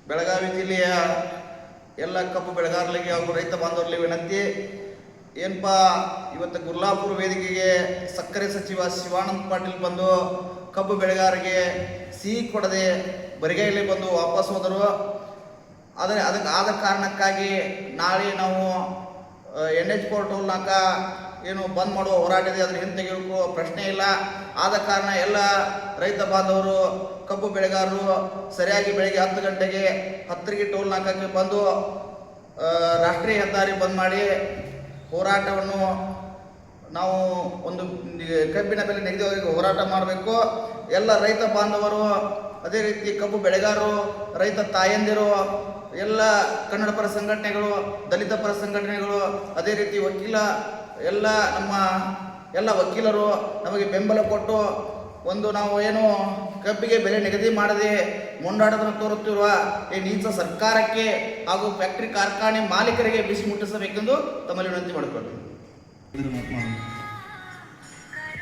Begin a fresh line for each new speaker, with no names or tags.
ಬೆಳಗಾವಿ ಜಿಲ್ಲೆಯ ಎಲ್ಲ ಕಬ್ಬು ಬೆಳೆಗಾರರಿಗೆ ಹಾಗೂ ರೈತ ಬಾಂಧವರಿಗೆ ವಿನಂತಿ ಏನಪ್ಪ, ಇವತ್ತು ಗುರ್ಲಾಪುರ ವೇದಿಕೆಗೆ ಸಕ್ಕರೆ ಸಚಿವ ಶಿವಾನಂದ ಪಾಟೀಲ್ ಬಂದು ಕಬ್ಬು ಬೆಳೆಗಾರರಿಗೆ ಸಿಹಿ ಕೊಡದೆ ಬರಿಗೈಯಲ್ಲಿ ಬಂದು ವಾಪಸ್ ಹೋದರು. ಅದಕ್ಕೆ ಆದ ಕಾರಣಕ್ಕಾಗಿ ನಾಳೆ ನಾವು NH ಟೋಲ್ ನಾಕ ಏನು ಬಂದ್ ಮಾಡುವ ಹೋರಾಟ ಇದೆ, ಅದನ್ನು ಹಿಂತೆಗೆಯುವ ಪ್ರಶ್ನೆ ಇಲ್ಲ. ಆದ ಕಾರಣ ಎಲ್ಲ ರೈತ ಬಾಂಧವರು ಕಬ್ಬು ಬೆಳೆಗಾರರು ಸರಿಯಾಗಿ ಬೆಳಗ್ಗೆ 10 ಗಂಟೆಗೆ ಹತ್ತರಿಗೆ ಟೋಲ್ ನಾಕಕ್ಕೆ ಬಂದು ರಾಷ್ಟ್ರೀಯ ಹೆದ್ದಾರಿ ಬಂದ್ ಮಾಡಿ ಹೋರಾಟವನ್ನು ನಾವು ಒಂದು ಕಬ್ಬಿನ ಬೆಲೆ ನಿಗದಿವರೆಗೆ ಹೋರಾಟ ಮಾಡಬೇಕು. ಎಲ್ಲ ರೈತ ಬಾಂಧವರು, ಅದೇ ರೀತಿ ಕಬ್ಬು ಬೆಳೆಗಾರರು, ರೈತ ತಾಯಂದಿರು, ಎಲ್ಲ ಕನ್ನಡ ಪರ ಸಂಘಟನೆಗಳು, ದಲಿತ ಪರ ಸಂಘಟನೆಗಳು, ಅದೇ ರೀತಿ ಎಲ್ಲ ನಮ್ಮ ಎಲ್ಲ ವಕೀಲರು ನಮಗೆ ಬೆಂಬಲ ಕೊಟ್ಟು ಒಂದು ನಾವು ಏನು ಕಬ್ಬಿಗೆ ಬೆಲೆ ನಿಗದಿ ಮಾಡದೆ ಮುಂದಾಟವನ್ನು ತೋರುತ್ತಿರುವ ಈ ನೀಚ ಸರ್ಕಾರಕ್ಕೆ ಹಾಗೂ ಫ್ಯಾಕ್ಟರಿ ಕಾರ್ಖಾನೆ ಮಾಲೀಕರಿಗೆ ಬಿಸಿ ಮುಟ್ಟಿಸಬೇಕೆಂದು ತಮ್ಮಲ್ಲಿ ವಿನಂತಿ ಮಾಡಿಕೊಳ್ಳಿ.